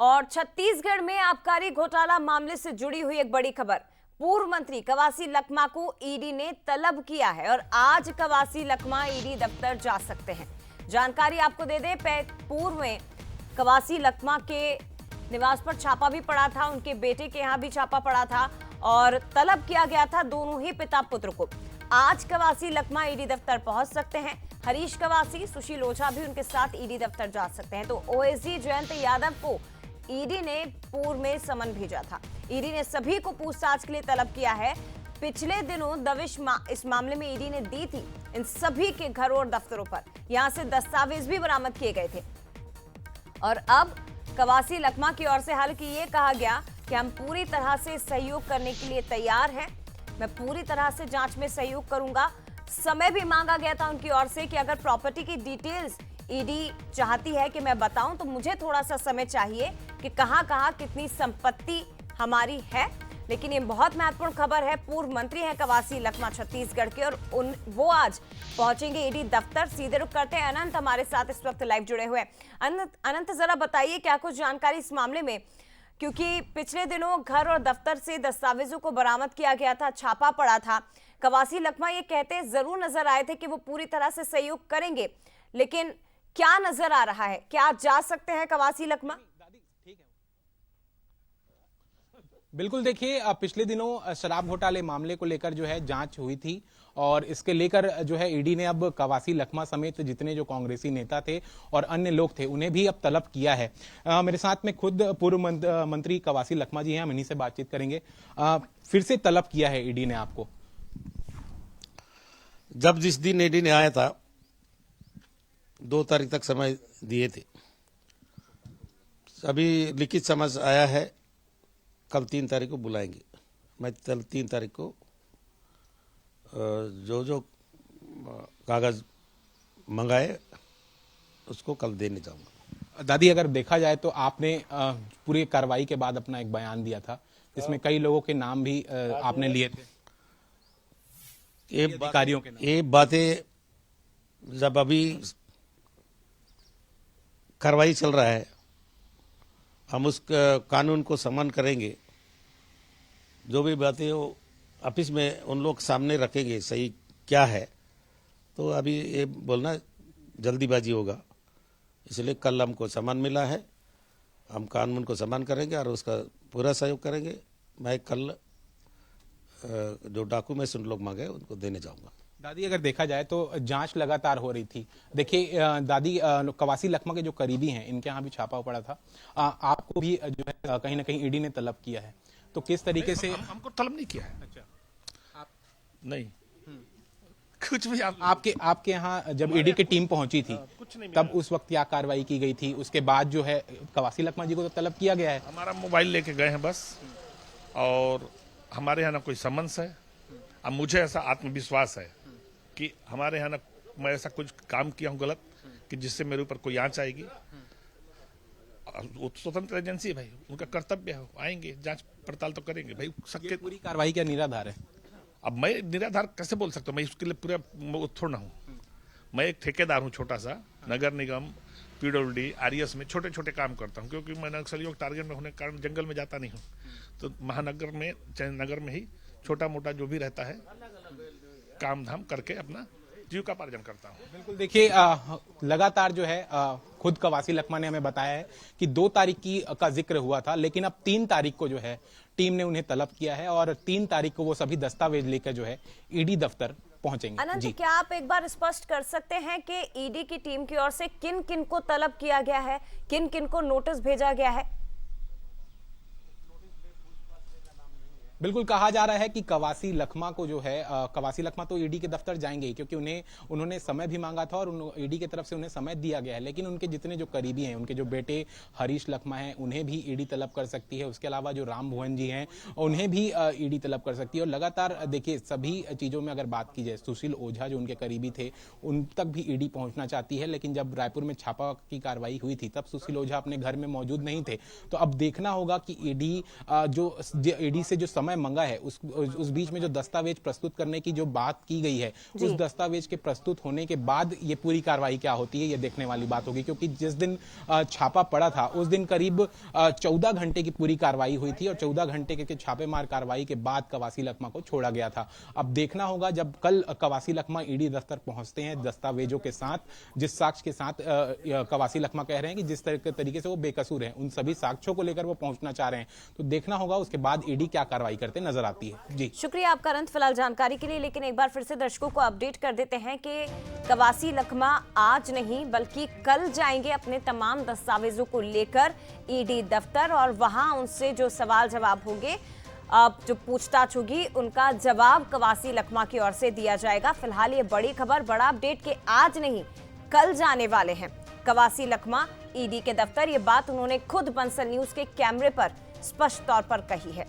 और छत्तीसगढ़ में आबकारी घोटाला मामले से जुड़ी हुई एक बड़ी खबर। पूर्व मंत्री कवासी लखमा को ईडी ने तलब किया है और आज कवासी लखमा ईडी दफ्तर जा सकते हैं। जानकारी आपको दे दें, पूर्व में कवासी लखमा के निवास पर छापा भी पड़ा था, उनके बेटे के यहाँ भी छापा पड़ा था और तलब किया गया था दोनों ही पिता पुत्र को। आज कवासी लखमा ईडी दफ्तर पहुंच सकते हैं। हरीश कवासी, सुशील ओझा भी उनके साथ ईडी दफ्तर जा सकते हैं। तो ओएसडी जयंत यादव को ईडी ने पूर्व में समन भेजा था। ईडी ने सभी को पूछताछ के लिए तलब किया है। पिछले दिनों दबिश इस मामले में ईडी ने दी थी इन सभी के घर और दफ्तरों पर। यहां से दस्तावेज भी बरामद किए गए थे और अब कवासी लखमा की ओर से हालांकि ये कहा गया कि हम पूरी तरह से सहयोग करने के लिए तैयार हैं, मैं पूरी तरह से जांच में सहयोग करूंगा। समय भी मांगा गया था उनकी ओर से कि अगर प्रॉपर्टी की डिटेल्स ईडी चाहती है कि मैं बताऊं तो मुझे थोड़ा सा समय चाहिए कि कहां-कहां कितनी संपत्ति हमारी है। लेकिन ये बहुत महत्वपूर्ण खबर है। पूर्व मंत्री हैं कवासी लखमा छत्तीसगढ़ के और वो आज पहुंचेंगे ईडी दफ्तर। सीधे रुख करते हैं, अनंत हमारे साथ इस वक्त लाइव जुड़े हुए हैं। अनंत जरा बताइए क्या कुछ जानकारी इस मामले में, क्योंकि पिछले दिनों घर और दफ्तर से दस्तावेजों को बरामद किया गया था, छापा पड़ा था। कवासी लखमा ये कहते जरूर नजर आए थे कि वो पूरी तरह से सहयोग करेंगे, लेकिन क्या नजर आ रहा है, क्या जा सकते हैं कवासी लखमा? बिल्कुल, देखिए पिछले दिनों शराब घोटाले मामले को लेकर जो है जांच हुई थी और इसके लेकर जो है ईडी ने अब कवासी लखमा समेत जितने जो कांग्रेसी नेता थे और अन्य लोग थे उन्हें भी अब तलब किया है। मेरे साथ में खुद पूर्व मंत्री कवासी लखमा जी हैं, हम इन्हीं से बातचीत करेंगे। फिर से तलब किया है ईडी ने आपको? जब जिस दिन ईडी ने आया था 2 तारीख तक समय दिए थे, अभी लिखित समझ आया है, कल 3 तारीख को बुलाएंगे। मैं कल 3 तारीख को जो कागज मंगाए उसको कल देने जाऊंगा। दादी, अगर देखा जाए तो आपने पूरी कार्रवाई के बाद अपना एक बयान दिया था जिसमें कई लोगों के नाम भी आपने लिए थे, अधिकारियों के नाम। ये बातें जब अभी कार्रवाई चल रहा है, हम उस कानून को सम्मान करेंगे। जो भी बातें वो ऑफिस में उन लोग सामने रखेंगे सही क्या है, तो अभी ये बोलना जल्दीबाजी होगा। इसलिए कल हमको सम्मान मिला है, हम कानून को सम्मान करेंगे और उसका पूरा सहयोग करेंगे। मैं कल जो डॉक्यूमेंट्स उन लोग मांगे उनको देने जाऊंगा। दादी, अगर देखा जाए तो जांच लगातार हो रही थी। देखिए दादी, कवासी लखमा के जो करीबी हैं इनके यहाँ भी छापा पड़ा था, आपको भी जो है कहीं ना कहीं ईडी ने तलब किया है, तो किस तरीके से? हमको तलब नहीं किया है। अच्छा, आप नहीं कुछ भी आपके यहाँ जब ईडी की टीम पहुंची थी कुछ नहीं, तब उस वक्त क्या कार्रवाई की गई थी? उसके बाद जो है कवासी लखमा जी को तो तलब किया गया है। हमारा मोबाइल लेके गए हैं बस, और हमारे यहाँ ना कोई समन्स है। अब मुझे ऐसा आत्मविश्वास है कि हमारे यहाँ ना मैं ऐसा कुछ काम किया हूँ गलत कि जिससे मेरे ऊपर कोई आंच आएगी। वो स्वतंत्र एजेंसी है भाई, उनका कर्तव्य है, आएंगे जांच पड़ताल तो करेंगे भाई। सबके पूरी कार्रवाई का निराधार है। अब मैं निराधार कैसे बोल सकता हूँ? मैं इसके लिए पूरा थोड़ा हूँ। मैं एक ठेकेदार हूँ, छोटा सा नगर निगम पीडब्ल्यूडी आरएस में छोटे छोटे काम करता हूँ, क्योंकि मैं नक्सलियों के टारगेट में होने के कारण जंगल में जाता नहीं हूँ। तो महानगर में चाहे नगर में ही छोटा मोटा जो भी रहता है काम धाम करके अपना जीविकापार्जन करता हूँ। बिल्कुल, देखिए लगातार जो है खुद कवासी लखमा ने हमें बताया है कि 2 तारीख का जिक्र हुआ था, लेकिन अब 3 तारीख को जो है टीम ने उन्हें तलब किया है और 3 तारीख को वो सभी दस्तावेज लेकर जो है ईडी दफ्तर पहुंचेंगे। अनंत, क्या आप एक बार स्पष्ट कर सकते हैं कि ईडी की टीम की ओर से किन किन को तलब किया गया है, किन किन को नोटिस भेजा गया है? बिल्कुल, कहा जा रहा है कि कवासी लखमा को जो है कवासी लखमा तो ईडी के दफ्तर जाएंगे ही, क्योंकि उन्होंने समय भी मांगा था और ईडी की तरफ से उन्हें समय दिया गया है। लेकिन उनके जितने जो करीबी हैं, उनके जो बेटे हरीश लखमा हैं, उन्हें भी ईडी तलब कर सकती है। उसके अलावा जो राम भुवन जी हैं उन्हें भी ईडी तलब कर सकती है। और लगातार देखिए सभी चीजों में अगर बात की जाए, सुशील ओझा जो उनके करीबी थे उन तक भी ईडी पहुंचना चाहती है। लेकिन जब रायपुर में छापा की कार्रवाई हुई थी तब सुशील ओझा अपने घर में मौजूद नहीं थे। तो अब देखना होगा कि ईडी से जो समय समय मांगा है उस बीच में जो दस्तावेज प्रस्तुत करने की जो बात की गई है, उस दस्तावेज के प्रस्तुत होने के बाद ये पूरी कार्रवाई क्या होती है, ये देखने वाली बात होगी। क्योंकि जिस दिन छापा पड़ा था उस दिन करीब 14 घंटे की पूरी कार्रवाई हुई थी और 14 घंटे के छापेमार कार्रवाई के बाद कवासी लखमा को छोड़ा गया था। अब देखना होगा जब कल कवासी लखमा ईडी दफ्तर पहुंचते हैं दस्तावेजों के साथ, जिस साक्ष्य के साथ कवासी लखमा कह रहे हैं कि जिस तरीके से वो बेकसूर हैं, उन सभी साक्ष्यों को लेकर वो पहुंचना चाह रहे हैं, तो देखना होगा उसके बाद ईडी क्या कार्रवाई करते नजर आती है। जी शुक्रिया आपका अनंत फिलहाल जानकारी के लिए। लेकिन एक बार फिर से दर्शकों को अपडेट कर देते हैं कि कवासी लखमा आज नहीं बल्कि कल जाएंगे अपने तमाम दस्तावेजों को लेकर ईडी दफ्तर, और वहां उनसे जो सवाल जवाब होंगे, जो पूछताछ होगी, उनका जवाब कवासी लखमा की ओर से दिया जाएगा। फिलहाल ये बड़ी खबर, बड़ा अपडेट कि आज नहीं कल जाने वाले हैं कवासी लखमा ईडी के दफ्तर। ये बात उन्होंने खुद बंसल न्यूज के कैमरे पर स्पष्ट तौर पर कही है।